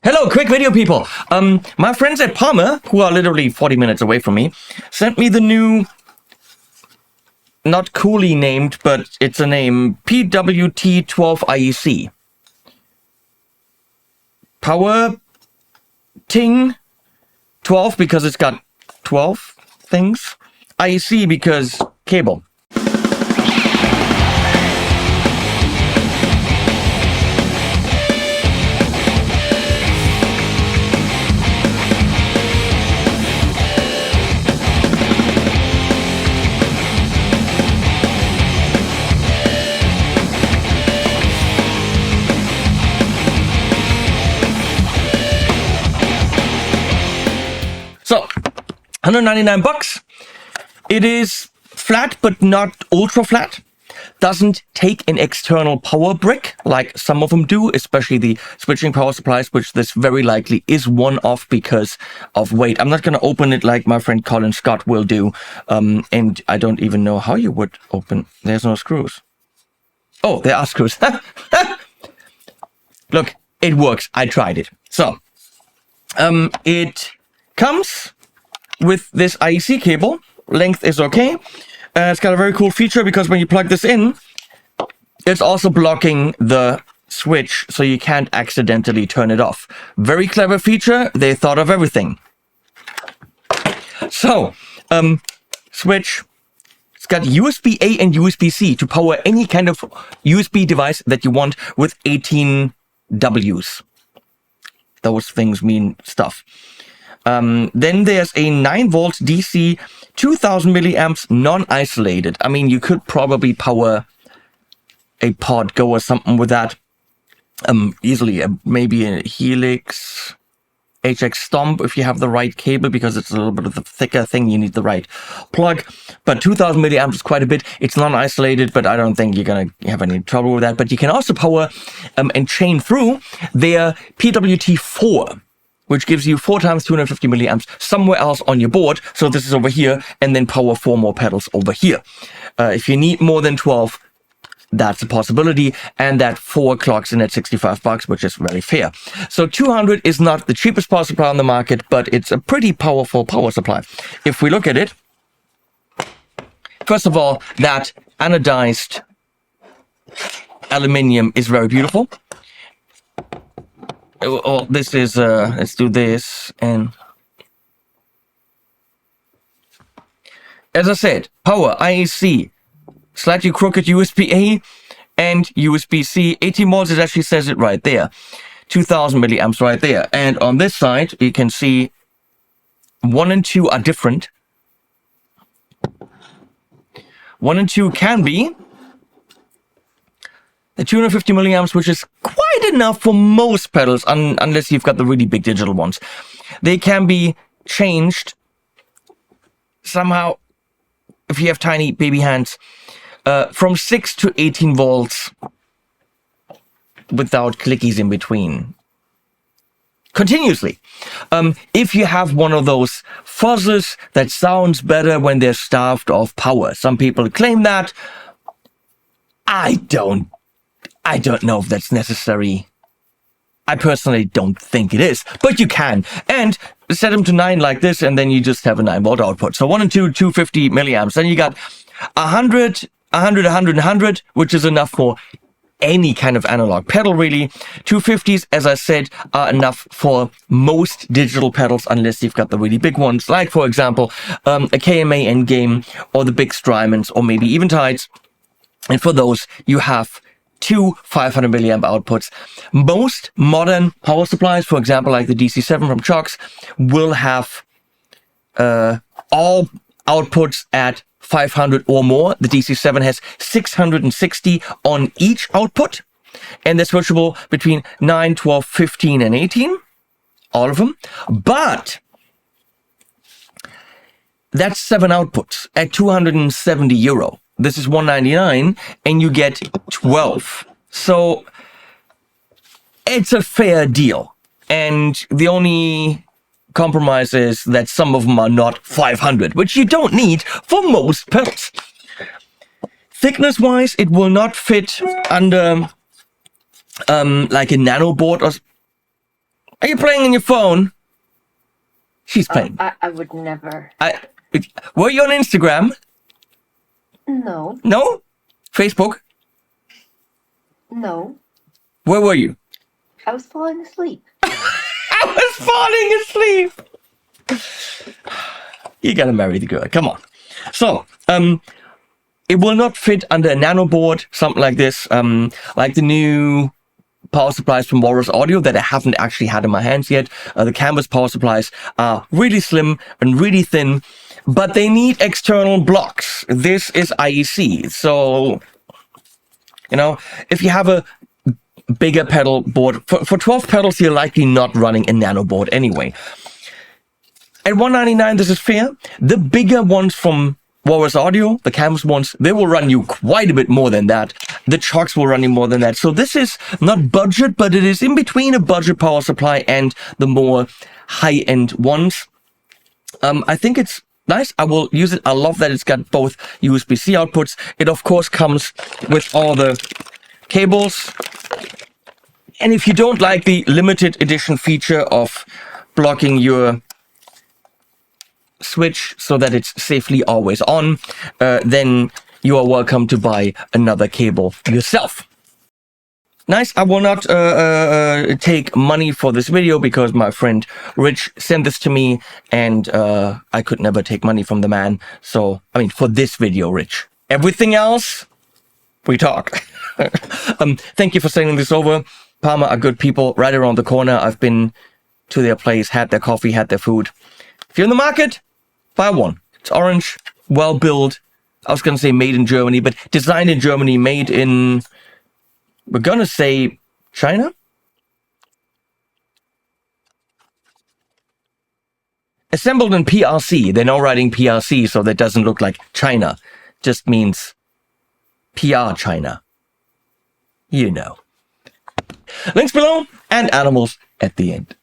Hello, quick video people. My friends at Palmer, who are literally 40 minutes away from me, sent me the new, not coolly named, but it's a name, PWT12 IEC. Power Ting 12 because it's got 12 things. IEC because cable. So, 199 bucks. It is flat, but not ultra flat. Doesn't take an external power brick like some of them do, especially the switching power supplies, which this very likely is one of because of weight. I'm not going to open it like my friend Colin Scott will do. And I don't even know how you would open. There's no screws. Oh, there are screws. Look, it works. I tried it. So, it comes with this IEC cable. Length is okay. It's got a very cool feature because when you plug this in, it's also blocking the switch so you can't accidentally turn it off. Very clever feature. They thought of everything. So, switch. It's got USB-A and USB-C to power any kind of USB device that you want with 18 Ws. Those things mean stuff. Then there's a 9-volt DC, 2000 milliamps, non-isolated. I mean, you could probably power a Pod Go or something with that easily. Maybe a Helix, HX Stomp if you have the right cable, because it's a little bit of a thicker thing. You need the right plug. But 2000 milliamps is quite a bit. It's non-isolated, but I don't think you're going to have any trouble with that. But you can also power and chain through their PWT4. Which gives you 4 times 250 milliamps somewhere else on your board. So this is over here, and then power 4 more pedals over here. If you need more than 12, that's a possibility. And that 4 clocks in at 65 bucks, which is very fair. So 200 is not the cheapest power supply on the market, but it's a pretty powerful power supply. If we look at it, first of all, that anodized aluminium is very beautiful. Oh, this is, let's do this, and as I said, power, IEC, slightly crooked USB-A and USB-C, 18 volts, it actually says it right there, 2000 milliamps right there, and on this side, you can see 1 and 2 are different. 1 and 2 can be the 250 milliamps, which is quite enough for most pedals, unless you've got the really big digital ones. They can be changed somehow, if you have tiny baby hands, from 6 to 18 volts without clickies in between. Continuously. If you have one of those fuzzes that sounds better when they're starved of power. Some people claim that. I don't know if that's necessary. I personally don't think it is, but you can. And set them to 9 like this, and then you just have a 9-volt output. So 1 and 2, 250 milliamps. Then you got 100, 100, 100, 100, which is enough for any kind of analog pedal, really. 250s, as I said, are enough for most digital pedals, unless you've got the really big ones, like, for example, a KMA Endgame, or the big Strymons, or maybe even Tides. And for those, you have 2 500 milliamp outputs. Most modern power supplies, for example, like the DC7 from Chox, will have all outputs at 500 or more. The DC7 has 660 on each output, and they're switchable between 9, 12, 15, and 18. All of them. But that's 7 outputs at 270 euro. This is 199, and you get 12. So it's a fair deal. And the only compromise is that some of them are not 500, which you don't need for most pedals. Thickness-wise, it will not fit under like a nano board or Are you playing on your phone? She's playing. I would never. Were you on Instagram? No. No? Facebook? No. Where were you? I was falling asleep. I was falling asleep. You gotta marry the girl. Come on. So, it will not fit under a nano board, something like this, like the new power supplies from Walrus Audio that I haven't actually had in my hands yet. The canvas power supplies are really slim and really thin, but they need external blocks. This is IEC, so, you know, if you have a bigger pedal board, for 12 pedals, you're likely not running a nano board anyway. At $199, this is fair. The bigger ones from Walrus Audio, the canvas ones, they will run you quite a bit more than that. The Chalks will run you more than that. So this is not budget, but it is in between a budget power supply and the more high-end ones. I think it's nice. I will use it. I love that it's got both USB-C outputs. It, of course, comes with all the cables. And if you don't like the limited edition feature of blocking your switch so that it's safely always on, then you are welcome to buy another cable yourself. Nice. I will not take money for this video because my friend Rich sent this to me, and I could never take money from the man. So, I mean, for this video, Rich. Everything else, we talk. Thank you for sending this over. Parma are good people right around the corner. I've been to their place, had their coffee, had their food. If you're in the market, buy one. It's orange, well built. I was going to say made in Germany, but designed in Germany, made in, we're going to say China? Assembled in PRC. They're now writing PRC, so that doesn't look like China. Just means PR China. You know. Links below and animals at the end.